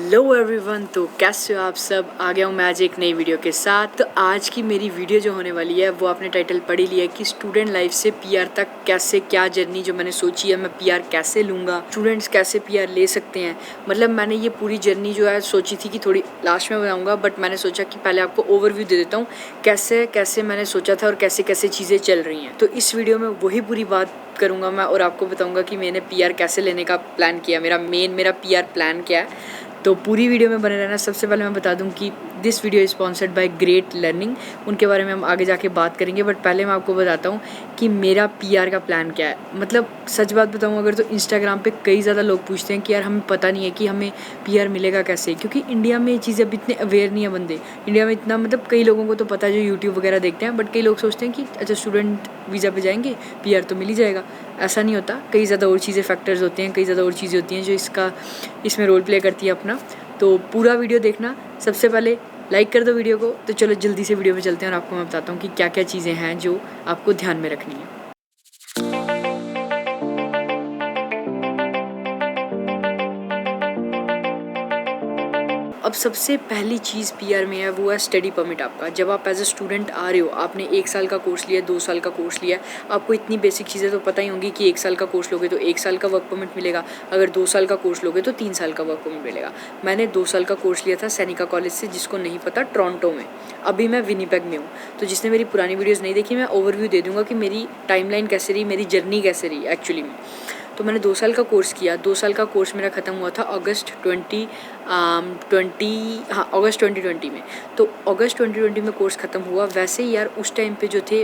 Hello everyone, तो कैसे हो आप सब। आ गया हूँ मैं आज एक नई वीडियो के साथ। तो आज की मेरी वीडियो जो होने वाली है वो आपने टाइटल पढ़ ही लिया है कि स्टूडेंट लाइफ से पीआर तक कैसे क्या जर्नी जो मैंने सोची है, मैं पीआर कैसे लूँगा, स्टूडेंट्स कैसे पीआर ले सकते हैं। मतलब मैंने ये पूरी जर्नी जो है सोची थी कि थोड़ी लास्ट में बताऊँगा, बट मैंने सोचा कि पहले आपको ओवरव्यू दे देता हूँ कैसे कैसे मैंने सोचा था और कैसे कैसे चीज़ें चल रही हैं। तो इस वीडियो में वही पूरी बात करूँगा मैं और आपको बताऊँगा कि मैंने पीआर कैसे लेने का प्लान किया, मेरा पीआर प्लान क्या है। तो पूरी वीडियो में बने रहना। सबसे पहले मैं बता दूं कि this video is sponsored by great learning, उनके बारे में हम आगे जाके बात करेंगे। बट पहले मैं आपको बताता हूं कि मेरा पीआर का प्लान क्या है। मतलब सच बात बताऊं अगर, तो इंस्टाग्राम पे कई ज़्यादा लोग पूछते हैं कि यार हमें पता नहीं है कि हमें पीआर मिलेगा कैसे, क्योंकि इंडिया में ये चीज़ें अभी इतने अवेयर नहीं है बंदे। इंडिया में इतना मतलब कई लोगों को तो पता है जो यूट्यूब वगैरह देखते हैं, बट कई लोग सोचते हैं कि अच्छा स्टूडेंट वीज़ा पे जाएंगे पीआर तो मिल ही जाएगा। ऐसा नहीं होता, कई ज़्यादा और चीज़ें फैक्टर्स होते हैं, कई ज़्यादा और चीज़ें होती हैं जो इसमें रोल प्ले करती है अपना। तो पूरा वीडियो देखना। सबसे पहले लाइक कर दो वीडियो को। तो चलो जल्दी से वीडियो पे चलते हैं और आपको मैं बताता हूँ कि क्या क्या चीज़ें हैं जो आपको ध्यान में रखनी है। अब सबसे पहली चीज़ पीआर में है वो है स्टडी परमिट आपका। जब आप एज अ स्टूडेंट आ रहे हो, आपने 1 साल का कोर्स लिया, 2 साल का कोर्स लिया, आपको इतनी बेसिक चीज़ें तो पता ही होंगी कि 1 साल का कोर्स लोगे तो 1 साल का वर्क परमिट मिलेगा, अगर 2 साल का कोर्स लोगे तो 3 साल का वर्क परमिट मिलेगा। मैंने 2 साल का कोर्स लिया था सैनिका कॉलेज से, जिसको नहीं पता टोरंटो में। अभी मैं विनीपेग में हूँ। तो जिसने मेरी पुरानी वीडियोज़ नहीं देखी, मैं ओवरव्यू दे दूँगा कि मेरी टाइमलाइन कैसे रही, मेरी जर्नी कैसे रही एक्चुअली में। तो मैंने 2 साल का कोर्स किया। 2 साल का कोर्स मेरा ख़त्म हुआ था अगस्त 2020 में। तो अगस्त 2020 में कोर्स ख़त्म हुआ। वैसे ही यार उस टाइम पे जो थे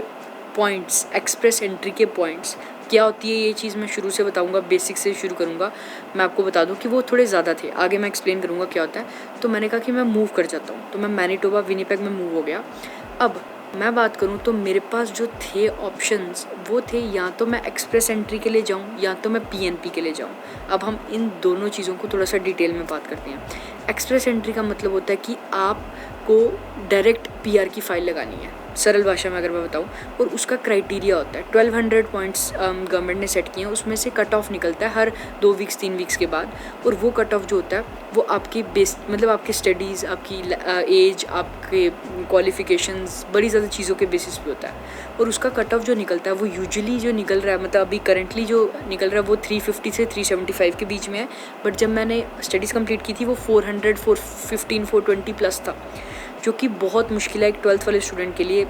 पॉइंट्स, एक्सप्रेस एंट्री के पॉइंट्स क्या होती है ये चीज़ मैं शुरू से बताऊंगा, बेसिक से शुरू करूंगा। मैं आपको बता दूं कि वो थोड़े ज़्यादा थे, आगे मैं एक्सप्लेन करूंगा क्या होता है। तो मैंने कहा कि मैं मूव कर जाता हूँ, तो मैं मैनीटोबा विनीपेग में मूव हो गया। अब मैं बात करूं तो मेरे पास जो थे ऑप्शंस वो थे, या तो मैं एक्सप्रेस एंट्री के लिए जाऊं या तो मैं पीएनपी के लिए जाऊं। अब हम इन दोनों चीज़ों को थोड़ा सा डिटेल में बात करते हैं। एक्सप्रेस एंट्री का मतलब होता है कि आपको डायरेक्ट पीआर की फ़ाइल लगानी है, सरल भाषा में अगर मैं बताऊं, और उसका क्राइटेरिया होता है 1200 पॉइंट्स गवर्नमेंट ने सेट किए हैं। उसमें से कट ऑफ निकलता है हर 2 वीक्स 3 वीक्स के बाद, और वो कट ऑफ जो होता है वो आपकी बेस मतलब आपके स्टडीज़, आपकी एज, आपके क्वालिफिकेशंस, बड़ी ज़्यादा चीज़ों के बेसिस पे होता है। और उसका कट ऑफ जो निकलता है वो यूजुअली जो निकल रहा है, मतलब अभी करंटली जो निकल रहा है वो 350 से 375 के बीच में है। बट जब मैंने स्टडीज़ कंप्लीट की थी वो 400, 415, 420 प्लस था, जो कि बहुत मुश्किल है एक 12th वाले स्टूडेंट के लिए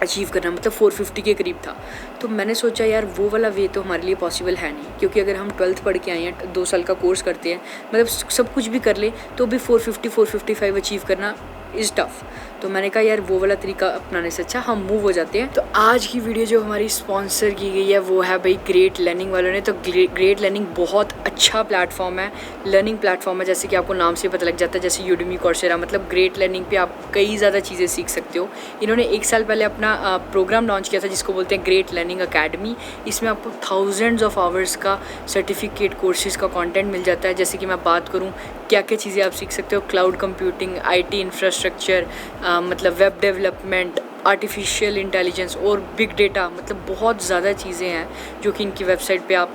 अचीव करना। मतलब 450 के करीब था। तो मैंने सोचा यार वो वाला वे तो हमारे लिए पॉसिबल है नहीं, क्योंकि अगर हम 12th पढ़ के आए हैं, 2 साल का कोर्स करते हैं, मतलब सब कुछ भी कर ले तो भी 450 455 अचीव करना इज़ टफ। तो मैंने कहा यार वो वाला तरीका अपनाने से अच्छा हम मूव हो जाते हैं। तो आज की वीडियो जो हमारी स्पॉन्सर की गई है वो है भाई ग्रेट लर्निंग वालों ने। तो ग्रेट लर्निंग बहुत अच्छा प्लेटफॉर्म है, लर्निंग प्लेटफॉर्म है, जैसे कि आपको नाम से पता लग जाता है, जैसे यूडेमी, कोर्सेरा। मतलब ग्रेट लर्निंग पे आप कई ज़्यादा चीज़ें सीख सकते हो। इन्होंने 1 साल पहले अपना प्रोग्राम लॉन्च किया था जिसको बोलते हैं ग्रेट लर्निंग अकेडमी। इसमें आपको थाउजेंड्स ऑफ आवर्स का सर्टिफिकेट कोर्सेज़ का कंटेंट मिल जाता है। जैसे कि मैं बात करूं क्या क्या चीज़ें आप सीख सकते हो, क्लाउड कंप्यूटिंग, आईटी इंफ्रास्ट्रक्चर, मतलब वेब डेवलपमेंट, आर्टिफिशियल इंटेलिजेंस और बिग डेटा। मतलब बहुत ज़्यादा चीज़ें हैं जो कि इनकी वेबसाइट पे आप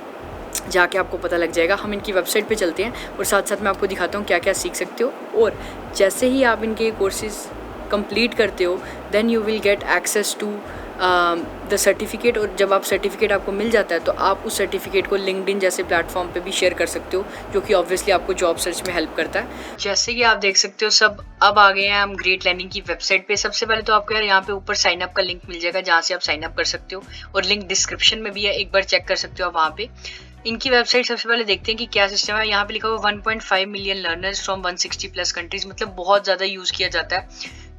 जाके आपको पता लग जाएगा। हम इनकी वेबसाइट पे चलते हैं और साथ साथ मैं आपको दिखाता हूँ क्या क्या सीख सकते हो। और जैसे ही आप इनके कोर्सेज़ कंप्लीट करते हो then you will get access to the certificate. और जब आप सर्टिफिकेट आपको मिल जाता है तो आप उस सर्टिफिकेट को लिंक्डइन जैसे प्लेटफॉर्म पे भी शेयर कर सकते हो, जो कि ऑब्वियसली आपको जॉब सर्च में हेल्प करता है। जैसे कि आप देख सकते हो सब अब आ गए हैं हम ग्रेट लर्निंग की वेबसाइट पे। सबसे पहले तो आपको यार यहाँ पे ऊपर साइन अप का लिंक मिल जाएगा जहाँ से आप साइन अप कर सकते हो, और लिंक डिस्क्रिप्शन में भी है, एक बार चेक कर सकते हो आप वहाँ पे। इनकी वेबसाइट सबसे पहले देखते हैं कि क्या सिस्टम है। यहाँ पे लिखा हुआ 1.5 million learners from 160 plus countries. मतलब बहुत ज़्यादा यूज़ किया जाता है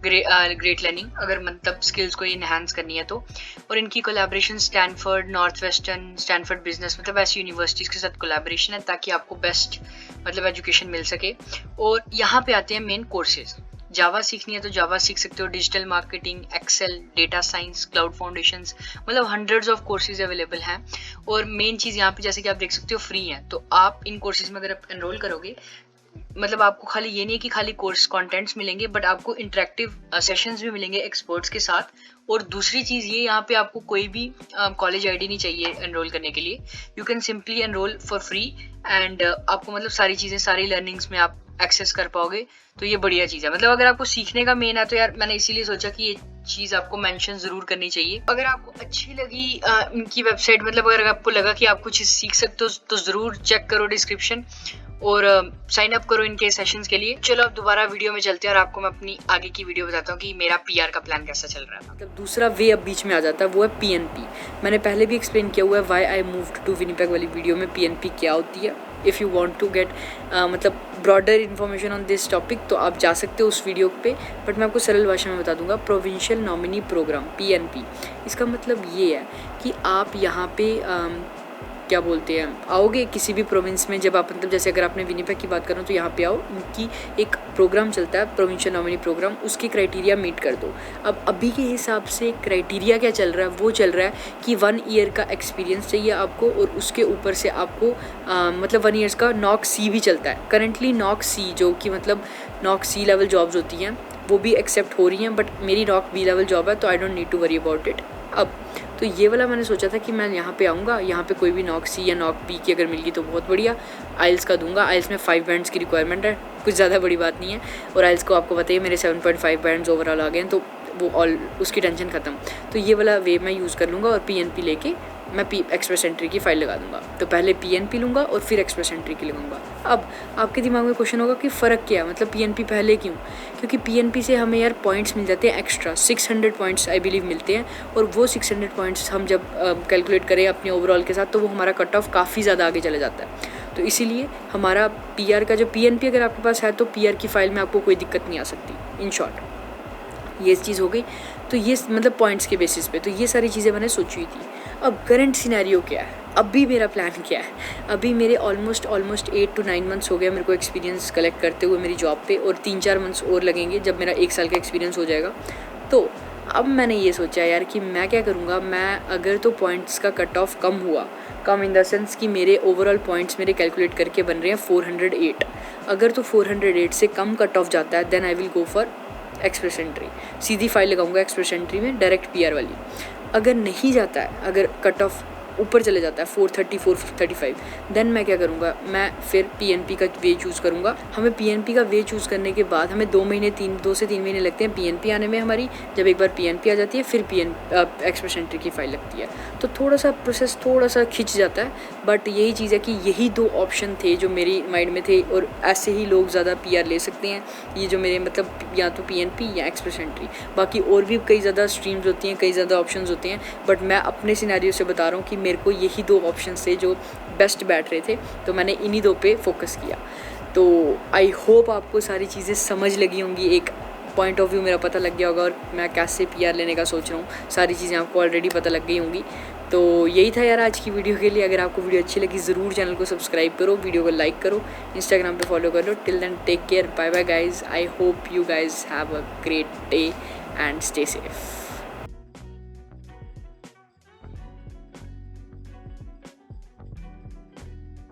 ग्रेट लर्निंग, अगर मतलब स्किल्स को इनहांस करनी है तो। और इनकी collaboration Stanford, north western, Stanford business, मतलब ऐसी यूनिवर्सिटीज़ के साथ कोलैबोरेशन है ताकि आपको बेस्ट मतलब एजुकेशन मिल सके। और यहाँ पे आते हैं मेन कोर्सेज। जावा सीखनी है तो जावा सीख सकते हो, digital marketing, Excel, data science, cloud foundations, मतलब हंड्रेड्स ऑफ कोर्सेज अवेलेबल हैं। और मेन चीज़ यहाँ पे जैसे कि आप देख सकते हो फ्री है। तो आप इन कोर्सेज में अगर आप एनरोल करोगे, मतलब आपको खाली ये नहीं है कि खाली कोर्स कंटेंट्स मिलेंगे, बट आपको इंटरेक्टिव सेशंस भी मिलेंगे एक्सपर्ट्स के साथ। और दूसरी चीज़ ये, यहाँ पे आपको कोई भी कॉलेज आईडी नहीं चाहिए एनरोल करने के लिए। You can simply enrol for free and आपको मतलब सारी चीज़ें, सारी लर्निंग्स में आप एक्सेस कर पाओगे, तो ये बढ़िया चीज़ है। मतलब अगर आपको सीखने का मेन है तो यार मैंने इसीलिए सोचा कि ये चीज़ आपको मेंशन ज़रूर करनी चाहिए। अगर आपको अच्छी लगी इनकी वेबसाइट, मतलब अगर आपको लगा कि आप कुछ सीख सकते हो तो ज़रूर चेक करो डिस्क्रिप्शन और साइन अप करो इनके सेशंस के लिए। चलो अब दोबारा वीडियो में चलते हैं और आपको मैं अपनी आगे की वीडियो बताता हूँ कि मेरा पीआर का प्लान कैसा चल रहा है। मतलब दूसरा वे अब बीच में आ जाता है, वो है पीएनपी। मैंने पहले भी एक्सप्लेन किया हुआ है why I moved to Winnipeg वाली वीडियो में पीएनपी क्या होती है। If you want to get मतलब broader information on this topic तो आप जा सकते हो उस वीडियो पे, बट मैं आपको सरल भाषा में बता दूंगा। प्रोविंशियल नॉमिनी प्रोग्राम पीएनपी, इसका मतलब ये है कि आप यहाँ पे क्या बोलते हैं, आओगे किसी भी प्रोविंस में, जब आप मतलब जैसे अगर आपने विनिपेग की बात करो तो यहाँ पे आओ, उनकी एक प्रोग्राम चलता है प्रोविंशियल नॉमिनी प्रोग्राम, उसके क्राइटेरिया मीट कर दो। अब अभी के हिसाब से क्राइटेरिया क्या चल रहा है, वो चल रहा है कि 1 ईयर का एक्सपीरियंस चाहिए आपको और उसके ऊपर से आपको मतलब 1 ईयर्स का नॉक सी भी चलता है। करंटली नॉक सी जो कि मतलब नॉक सी लेवल जॉब्स होती हैं वो भी एक्सेप्ट हो रही हैं, बट मेरी नॉक बी लेवल जॉब है तो I don't need to worry about it. अब तो ये वाला मैंने सोचा था कि मैं यहाँ पे आऊँगा, यहाँ पे कोई भी नॉक सी या नॉक बी की अगर मिल गई तो बहुत बढ़िया। आइल्स का दूंगा, आइल्स में 5 बैंड्स की रिक्वायरमेंट है, कुछ ज़्यादा बड़ी बात नहीं है। और आइल्स को आपको बताइए मेरे 7.5 बैंड्स ओवरऑल आ गए हैं, तो वो ऑल उसकी टेंशन ख़त्म। तो ये वाला वे मैं यूज़ कर लूँगा और पीएनपी लेके मैं एक्सप्रेस एंट्री की फ़ाइल लगा दूंगा। तो पहले पीएनपी लूँगा और फिर एक्सप्रेस एंट्री की लगाऊंगा। अब आपके दिमाग में क्वेश्चन होगा कि फ़र्क क्या है, मतलब पीएनपी पहले क्यों? क्योंकि पीएनपी से हमें यार पॉइंट्स मिल जाते हैं एक्स्ट्रा, 600 पॉइंट्स आई बिलीव मिलते हैं, और वो 600 पॉइंट्स हम जब कैलकुलेट करें अपने ओवरऑल के साथ तो वो हमारा कट ऑफ काफ़ी ज़्यादा आगे चले जाता है। तो इसीलिए हमारा पीआर का जो पीएनपी अगर आपके पास है तो पीआर की फ़ाइल में आपको कोई दिक्कत नहीं आ सकती। इन शॉर्ट ये चीज़ हो गई। तो ये मतलब पॉइंट्स के बेसिस पे तो ये सारी चीज़ें मैंने सोची हुई थी। अब करंट सिनेरियो क्या है, अभी मेरा प्लान क्या है? अभी मेरे ऑलमोस्ट 8 to 9 मंथ्स हो गया मेरे को एक्सपीरियंस कलेक्ट करते हुए मेरी जॉब पे, और 3-4 मंथ्स और लगेंगे जब मेरा 1 साल का एक्सपीरियंस हो जाएगा। तो अब मैंने ये सोचा यार कि मैं क्या करूँगा, मैं अगर तो पॉइंट्स का कट ऑफ कम हुआ, कम इन द सेंस कि मेरे ओवरऑल पॉइंट्स मेरे कैलकुलेट करके बन रहे हैं 408, अगर तो 408 से कम कट ऑफ जाता है then I will go for express entry. सीधी फाइल लगाऊंगा एक्सप्रेस एंट्री में डायरेक्ट पीआर वाली। अगर नहीं जाता है, अगर कट ऑफ ऊपर चले जाता है 430 435, देन मैं क्या करूँगा, मैं फिर पीएनपी का वे चूज़ करूँगा। हमें पीएनपी का वे चूज़ करने के बाद हमें 2 से 3 महीने लगते हैं पीएनपी आने में हमारी। जब एक बार पीएनपी आ जाती है फिर एक्सप्रेस एंट्री की फ़ाइल लगती है, तो थोड़ा सा प्रोसेस थोड़ा सा खिंच जाता है। बट यही चीज़ है कि यही 2 ऑप्शन थे जो मेरी माइंड में थे, और ऐसे ही लोग ज़्यादा पीआर ले सकते हैं। ये जो मेरे मतलब या तो पीएनपी या एक्सप्रेस एंट्री, बाकी और भी कई ज़्यादा स्ट्रीम्स होती हैं, कई ज़्यादा ऑप्शंस होते हैं, बट मैं अपने सिनेरियो से बता रहा हूँ कि मेरे को यही 2 ऑप्शन थे जो बेस्ट बैठ रहे थे, तो मैंने इन्हीं 2 पे फोकस किया। तो आई होप आपको सारी चीज़ें समझ लगी होंगी, एक पॉइंट ऑफ व्यू मेरा पता लग गया होगा, और मैं कैसे पीआर लेने का सोच रहा हूँ सारी चीज़ें आपको ऑलरेडी पता लग गई होंगी। तो यही था यार आज की वीडियो के लिए। अगर आपको वीडियो अच्छी लगी ज़रूर चैनल को सब्सक्राइब करो, वीडियो को लाइक करो, इंस्टाग्राम पे फॉलो करो। Till then take care, bye bye guys. I hope you guys have a great day and stay safe.